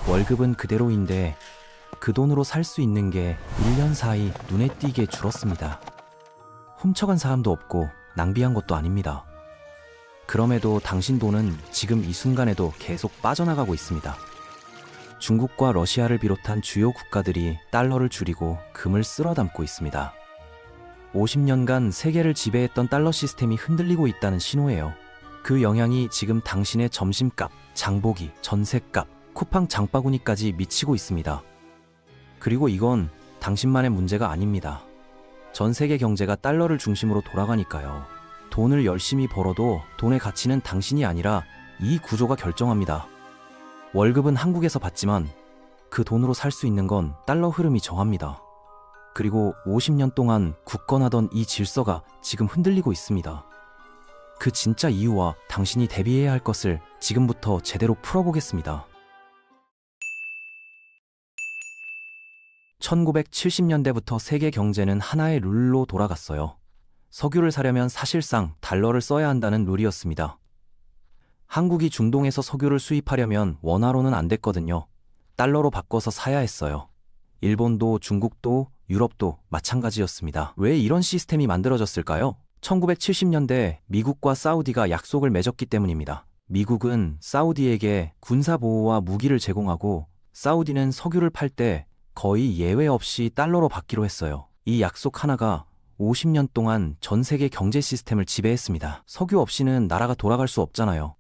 월급은 그대로인데 그 돈으로 살 수 있는 게 1년 사이 눈에 띄게 줄었습니다. 훔쳐간 사람도 없고 낭비한 것도 아닙니다. 그럼에도 당신 돈은 지금 이 순간에도 계속 빠져나가고 있습니다. 중국과 러시아를 비롯한 주요 국가들이 달러를 줄이고 금을 쓸어 담고 있습니다. 50년간 세계를 지배했던 달러 시스템이 흔들리고 있다는 신호예요. 그 영향이 지금 당신의 점심값, 장보기, 전셋값, 쿠팡 장바구니까지 미치고 있습니다. 그리고 이건 당신만의 문제가 아닙니다. 전 세계 경제가 달러를 중심으로 돌아가니까요. 돈을 열심히 벌어도 돈의 가치는 당신이 아니라 이 구조가 결정합니다. 월급은 한국에서 받지만 그 돈으로 살 수 있는 건 달러 흐름이 정합니다. 그리고 50년 동안 굳건하던 이 질서가 지금 흔들리고 있습니다. 그 진짜 이유와 당신이 대비해야 할 것을 지금부터 제대로 풀어보겠습니다. 1970년대부터 세계 경제는 하나의 룰로 돌아갔어요. 석유를 사려면 사실상 달러를 써야 한다는 룰이었습니다. 한국이 중동에서 석유를 수입하려면 원화로는 안 됐거든요. 달러로 바꿔서 사야 했어요. 일본도 중국도 유럽도 마찬가지였습니다. 왜 이런 시스템이 만들어졌을까요? 1970년대 미국과 사우디가 약속을 맺었기 때문입니다. 미국은 사우디에게 군사보호와 무기를 제공하고 사우디는 석유를 팔 때 거의 예외 없이 달러로 받기로 했어요. 이 약속 하나가 50년 동안 전 세계 경제 시스템을 지배했습니다. 석유 없이는 나라가 돌아갈 수 없잖아요.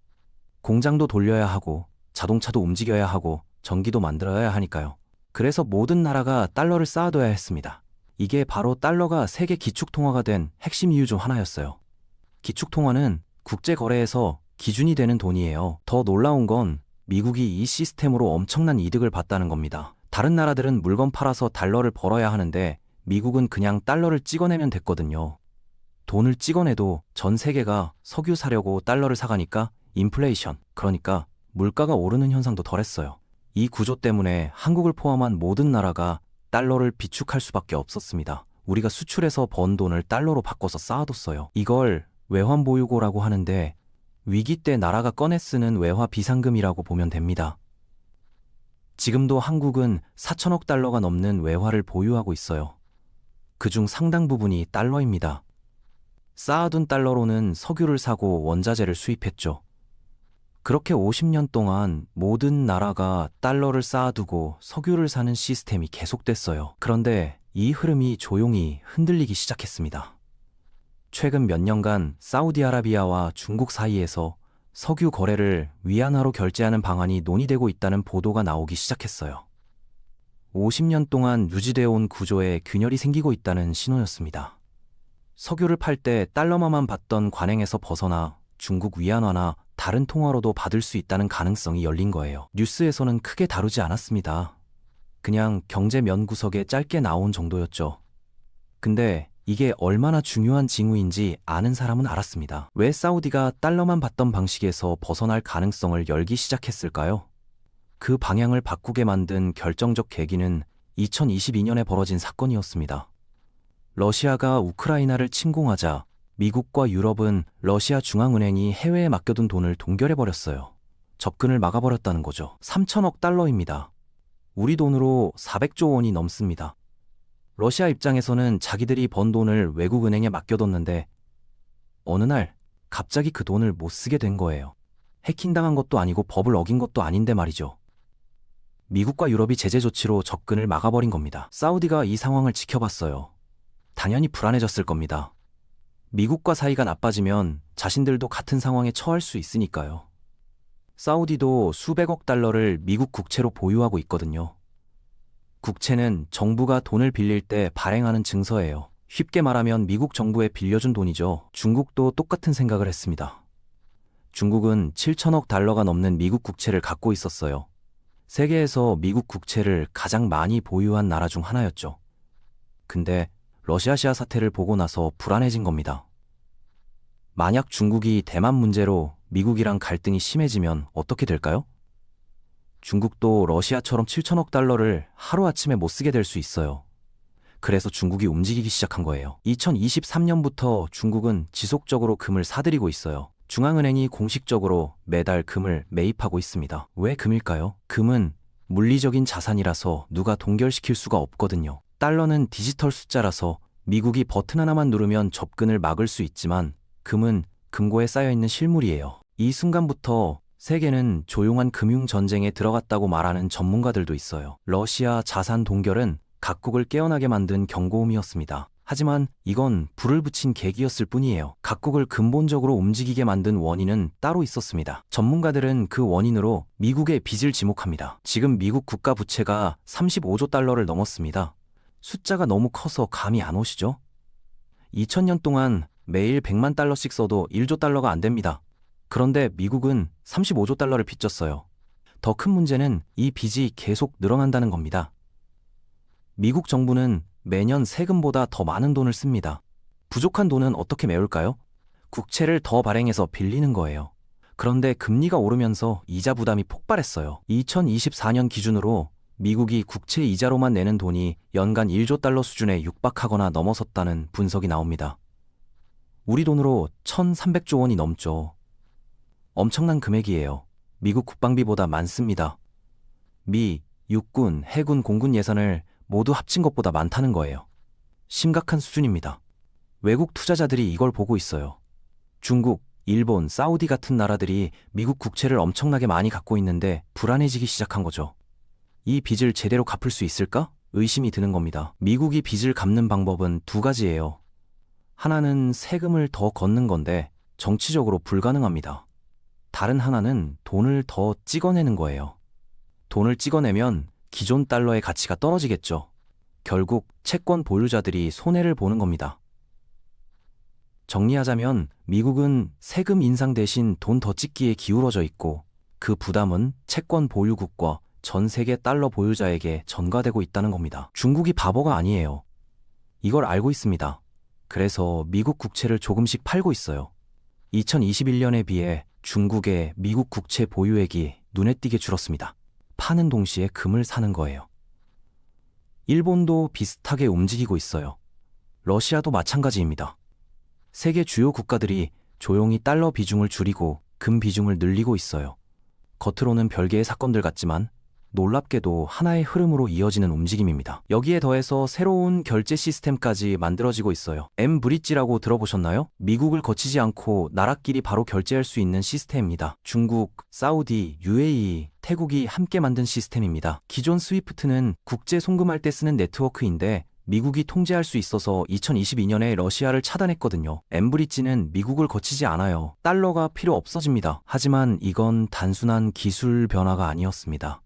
공장도 돌려야 하고 자동차도 움직여야 하고 전기도 만들어야 하니까요. 그래서 모든 나라가 달러를 쌓아둬야 했습니다. 이게 바로 달러가 세계 기축통화가 된 핵심 이유 중 하나였어요. 기축통화는 국제거래에서 기준이 되는 돈이에요. 더 놀라운 건 미국이 이 시스템으로 엄청난 이득을 봤다는 겁니다. 다른 나라들은 물건 팔아서 달러를 벌어야 하는데 미국은 그냥 달러를 찍어내면 됐거든요. 돈을 찍어내도 전 세계가 석유 사려고 달러를 사가니까 인플레이션, 그러니까 물가가 오르는 현상도 덜했어요. 이 구조 때문에 한국을 포함한 모든 나라가 달러를 비축할 수밖에 없었습니다. 우리가 수출해서 번 돈을 달러로 바꿔서 쌓아뒀어요. 이걸 외환보유고라고 하는데 위기 때 나라가 꺼내 쓰는 외화 비상금이라고 보면 됩니다. 지금도 한국은 4천억 달러가 넘는 외화를 보유하고 있어요. 그중 상당 부분이 달러입니다. 쌓아둔 달러로는 석유를 사고 원자재를 수입했죠. 그렇게 50년 동안 모든 나라가 달러를 쌓아두고 석유를 사는 시스템이 계속됐어요. 그런데 이 흐름이 조용히 흔들리기 시작했습니다. 최근 몇 년간 사우디아라비아와 중국 사이에서 석유 거래를 위안화로 결제하는 방안이 논의되고 있다는 보도가 나오기 시작했어요. 50년 동안 유지되어 온 구조에 균열이 생기고 있다는 신호였습니다. 석유를 팔 때 달러만 받던 관행에서 벗어나 중국 위안화나 다른 통화로도 받을 수 있다는 가능성이 열린 거예요. 뉴스에서는 크게 다루지 않았습니다. 그냥 경제면 구석에 짧게 나온 정도였죠. 근데 이게 얼마나 중요한 징후인지 아는 사람은 알았습니다. 왜 사우디가 달러만 받던 방식에서 벗어날 가능성을 열기 시작했을까요? 그 방향을 바꾸게 만든 결정적 계기는 2022년에 벌어진 사건이었습니다. 러시아가 우크라이나를 침공하자 미국과 유럽은 러시아 중앙은행이 해외에 맡겨둔 돈을 동결해버렸어요. 접근을 막아버렸다는 거죠. 3천억 달러입니다. 우리 돈으로 400조 원이 넘습니다. 러시아 입장에서는 자기들이 번 돈을 외국 은행에 맡겨뒀는데 어느 날 갑자기 그 돈을 못 쓰게 된 거예요. 해킹당한 것도 아니고 법을 어긴 것도 아닌데 말이죠. 미국과 유럽이 제재 조치로 접근을 막아버린 겁니다. 사우디가 이 상황을 지켜봤어요. 당연히 불안해졌을 겁니다. 미국과 사이가 나빠지면 자신들도 같은 상황에 처할 수 있으니까요. 사우디도 수백억 달러를 미국 국채로 보유하고 있거든요. 국채는 정부가 돈을 빌릴 때 발행하는 증서예요. 쉽게 말하면 미국 정부에 빌려준 돈이죠. 중국도 똑같은 생각을 했습니다. 중국은 7천억 달러가 넘는 미국 국채를 갖고 있었어요. 세계에서 미국 국채를 가장 많이 보유한 나라 중 하나였죠. 근데 러시아시아 사태를 보고 나서 불안해진 겁니다. 만약 중국이 대만 문제로 미국이랑 갈등이 심해지면 어떻게 될까요? 중국도 러시아처럼 7천억 달러를 하루아침에 못 쓰게 될 수 있어요. 그래서 중국이 움직이기 시작한 거예요. 2023년부터 중국은 지속적으로 금을 사들이고 있어요. 중앙은행이 공식적으로 매달 금을 매입하고 있습니다. 왜 금일까요? 금은 물리적인 자산이라서 누가 동결시킬 수가 없거든요. 달러는 디지털 숫자라서 미국이 버튼 하나만 누르면 접근을 막을 수 있지만 금은 금고에 쌓여있는 실물이에요. 이 순간부터 세계는 조용한 금융전쟁에 들어갔다고 말하는 전문가들도 있어요. 러시아 자산 동결은 각국을 깨어나게 만든 경고음이었습니다. 하지만 이건 불을 붙인 계기였을 뿐이에요. 각국을 근본적으로 움직이게 만든 원인은 따로 있었습니다. 전문가들은 그 원인으로 미국의 빚을 지목합니다. 지금 미국 국가 부채가 35조 달러를 넘었습니다. 숫자가 너무 커서 감이 안 오시죠? 2000년 동안 매일 100만 달러씩 써도 1조 달러가 안 됩니다. 그런데 미국은 35조 달러를 빚졌어요. 더 큰 문제는 이 빚이 계속 늘어난다는 겁니다. 미국 정부는 매년 세금보다 더 많은 돈을 씁니다. 부족한 돈은 어떻게 메울까요? 국채를 더 발행해서 빌리는 거예요. 그런데 금리가 오르면서 이자 부담이 폭발했어요. 2024년 기준으로 미국이 국채 이자로만 내는 돈이 연간 1조 달러 수준에 육박하거나 넘어섰다는 분석이 나옵니다. 우리 돈으로 1,300조 원이 넘죠. 엄청난 금액이에요. 미국 국방비보다 많습니다. 미, 육군, 해군, 공군 예산을 모두 합친 것보다 많다는 거예요. 심각한 수준입니다. 외국 투자자들이 이걸 보고 있어요. 중국, 일본, 사우디 같은 나라들이 미국 국채를 엄청나게 많이 갖고 있는데 불안해지기 시작한 거죠. 이 빚을 제대로 갚을 수 있을까? 의심이 드는 겁니다. 미국이 빚을 갚는 방법은 두 가지예요. 하나는 세금을 더 걷는 건데 정치적으로 불가능합니다. 다른 하나는 돈을 더 찍어내는 거예요. 돈을 찍어내면 기존 달러의 가치가 떨어지겠죠. 결국 채권 보유자들이 손해를 보는 겁니다. 정리하자면 미국은 세금 인상 대신 돈 더 찍기에 기울어져 있고 그 부담은 채권 보유국과 전 세계 달러 보유자에게 전가되고 있다는 겁니다. 중국이 바보가 아니에요. 이걸 알고 있습니다. 그래서 미국 국채를 조금씩 팔고 있어요. 2021년에 비해 중국의 미국 국채 보유액이 눈에 띄게 줄었습니다. 파는 동시에 금을 사는 거예요. 일본도 비슷하게 움직이고 있어요. 러시아도 마찬가지입니다. 세계 주요 국가들이 조용히 달러 비중을 줄이고 금 비중을 늘리고 있어요. 겉으로는 별개의 사건들 같지만 놀랍게도 하나의 흐름으로 이어지는 움직임입니다. 여기에 더해서 새로운 결제 시스템까지 만들어지고 있어요. M-브릿지라고 들어보셨나요? 미국을 거치지 않고 나라끼리 바로 결제할 수 있는 시스템입니다. 중국, 사우디, UAE, 태국이 함께 만든 시스템입니다. 기존 스위프트는 국제 송금할 때 쓰는 네트워크인데 미국이 통제할 수 있어서 2022년에 러시아를 차단했거든요. M-브릿지는 미국을 거치지 않아요. 달러가 필요 없어집니다. 하지만 이건 단순한 기술 변화가 아니었습니다.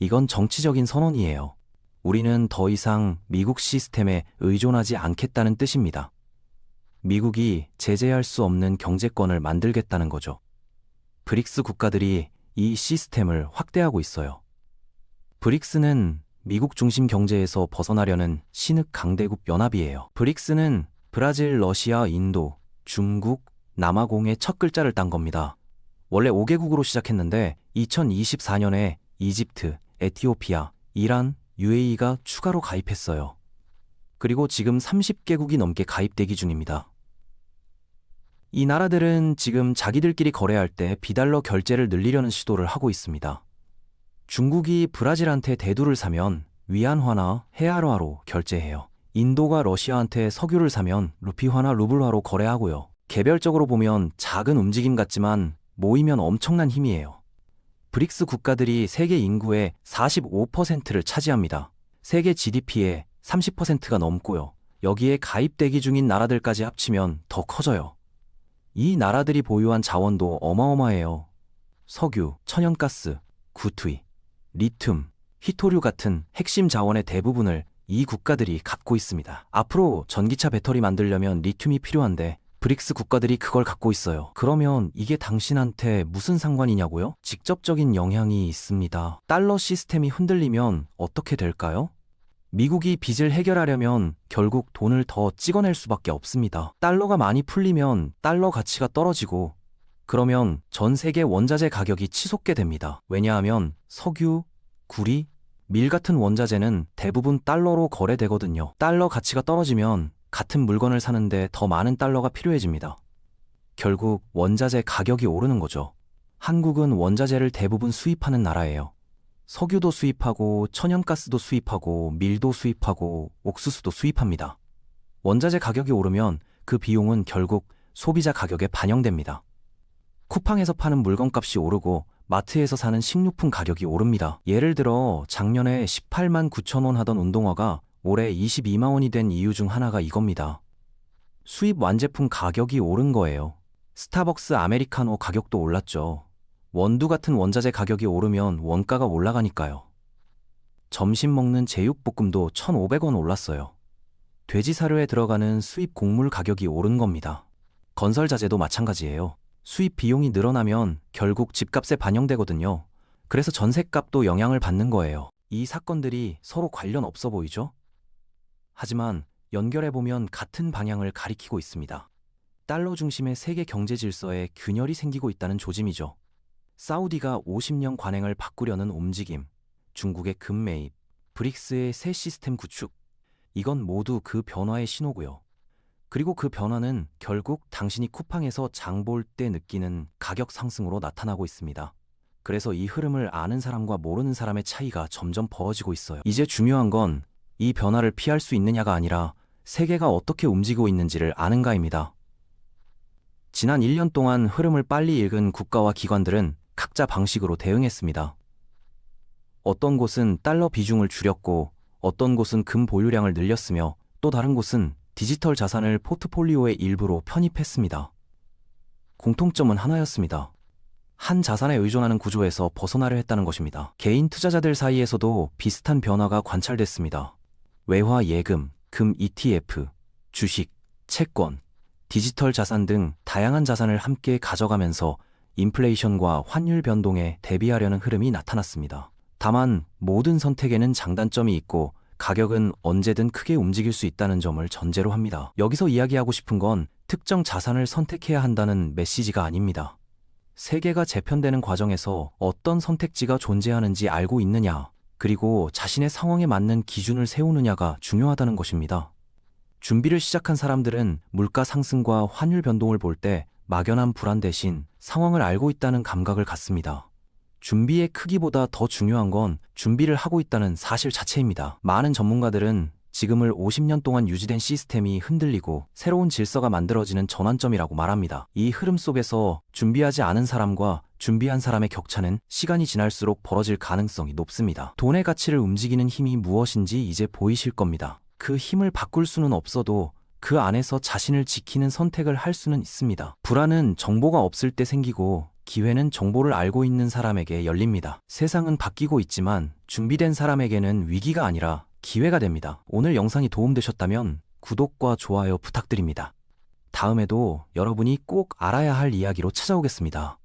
이건 정치적인 선언이에요. 우리는 더 이상 미국 시스템에 의존하지 않겠다는 뜻입니다. 미국이 제재할 수 없는 경제권을 만들겠다는 거죠. 브릭스 국가들이 이 시스템을 확대하고 있어요. 브릭스는 미국 중심 경제에서 벗어나려는 신흥 강대국 연합이에요. 브릭스는 브라질, 러시아, 인도, 중국, 남아공의 첫 글자를 딴 겁니다. 원래 5개국으로 시작했는데 2024년에 이집트, 에티오피아, 이란, UAE가 추가로 가입했어요. 그리고 지금 30개국이 넘게 가입 대기 중입니다. 이 나라들은 지금 자기들끼리 거래할 때 비달러 결제를 늘리려는 시도를 하고 있습니다. 중국이 브라질한테 대두를 사면 위안화나 헤아르화로 결제해요. 인도가 러시아한테 석유를 사면 루피화나 루블화로 거래하고요. 개별적으로 보면 작은 움직임 같지만 모이면 엄청난 힘이에요. 브릭스 국가들이 세계 인구의 45%를 차지합니다. 세계 GDP의 30%가 넘고요. 여기에 가입 대기 중인 나라들까지 합치면 더 커져요. 이 나라들이 보유한 자원도 어마어마해요. 석유, 천연가스, 구투이, 리튬, 히토류 같은 핵심 자원의 대부분을 이 국가들이 갖고 있습니다. 앞으로 전기차 배터리 만들려면 리튬이 필요한데 브릭스 국가들이 그걸 갖고 있어요. 그러면 이게 당신한테 무슨 상관이냐고요? 직접적인 영향이 있습니다. 달러 시스템이 흔들리면 어떻게 될까요? 미국이 빚을 해결하려면 결국 돈을 더 찍어낼 수밖에 없습니다. 달러가 많이 풀리면 달러 가치가 떨어지고 그러면 전 세계 원자재 가격이 치솟게 됩니다. 왜냐하면 석유, 구리, 밀 같은 원자재는 대부분 달러로 거래되거든요. 달러 가치가 떨어지면 같은 물건을 사는데 더 많은 달러가 필요해집니다. 결국 원자재 가격이 오르는 거죠. 한국은 원자재를 대부분 수입하는 나라예요. 석유도 수입하고 천연가스도 수입하고 밀도 수입하고 옥수수도 수입합니다. 원자재 가격이 오르면 그 비용은 결국 소비자 가격에 반영됩니다. 쿠팡에서 파는 물건값이 오르고 마트에서 사는 식료품 가격이 오릅니다. 예를 들어 작년에 18만 9천 원 하던 운동화가 올해 22만 원이 된 이유 중 하나가 이겁니다. 수입 완제품 가격이 오른 거예요. 스타벅스 아메리카노 가격도 올랐죠. 원두 같은 원자재 가격이 오르면 원가가 올라가니까요. 점심 먹는 제육볶음도 1,500원 올랐어요. 돼지 사료에 들어가는 수입 곡물 가격이 오른 겁니다. 건설 자재도 마찬가지예요. 수입 비용이 늘어나면 결국 집값에 반영되거든요. 그래서 전셋값도 영향을 받는 거예요. 이 사건들이 서로 관련 없어 보이죠? 하지만 연결해보면 같은 방향을 가리키고 있습니다. 달러 중심의 세계 경제 질서에 균열이 생기고 있다는 조짐이죠. 사우디가 50년 관행을 바꾸려는 움직임, 중국의 금 매입, 브릭스의 새 시스템 구축, 이건 모두 그 변화의 신호고요. 그리고 그 변화는 결국 당신이 쿠팡에서 장 볼 때 느끼는 가격 상승으로 나타나고 있습니다. 그래서 이 흐름을 아는 사람과 모르는 사람의 차이가 점점 벌어지고 있어요. 이제 중요한 건 이 변화를 피할 수 있느냐가 아니라 세계가 어떻게 움직이고 있는지를 아는가입니다. 지난 1년 동안 흐름을 빨리 읽은 국가와 기관들은 각자 방식으로 대응했습니다. 어떤 곳은 달러 비중을 줄였고 어떤 곳은 금 보유량을 늘렸으며 또 다른 곳은 디지털 자산을 포트폴리오의 일부로 편입했습니다. 공통점은 하나였습니다. 한 자산에 의존하는 구조에서 벗어나려 했다는 것입니다. 개인 투자자들 사이에서도 비슷한 변화가 관찰됐습니다. 외화 예금, 금 ETF, 주식, 채권, 디지털 자산 등 다양한 자산을 함께 가져가면서 인플레이션과 환율 변동에 대비하려는 흐름이 나타났습니다. 다만 모든 선택에는 장단점이 있고 가격은 언제든 크게 움직일 수 있다는 점을 전제로 합니다. 여기서 이야기하고 싶은 건 특정 자산을 선택해야 한다는 메시지가 아닙니다. 세계가 재편되는 과정에서 어떤 선택지가 존재하는지 알고 있느냐, 그리고 자신의 상황에 맞는 기준을 세우느냐가 중요하다는 것입니다. 준비를 시작한 사람들은 물가 상승과 환율 변동을 볼 때 막연한 불안 대신 상황을 알고 있다는 감각을 갖습니다. 준비의 크기보다 더 중요한 건 준비를 하고 있다는 사실 자체입니다. 많은 전문가들은 지금을 50년 동안 유지된 시스템이 흔들리고 새로운 질서가 만들어지는 전환점이라고 말합니다. 이 흐름 속에서 준비하지 않은 사람과 준비한 사람의 격차는 시간이 지날수록 벌어질 가능성이 높습니다. 돈의 가치를 움직이는 힘이 무엇인지 이제 보이실 겁니다. 그 힘을 바꿀 수는 없어도 그 안에서 자신을 지키는 선택을 할 수는 있습니다. 불안은 정보가 없을 때 생기고 기회는 정보를 알고 있는 사람에게 열립니다. 세상은 바뀌고 있지만 준비된 사람에게는 위기가 아니라 기회가 됩니다. 오늘 영상이 도움되셨다면 구독과 좋아요 부탁드립니다. 다음에도 여러분이 꼭 알아야 할 이야기로 찾아오겠습니다.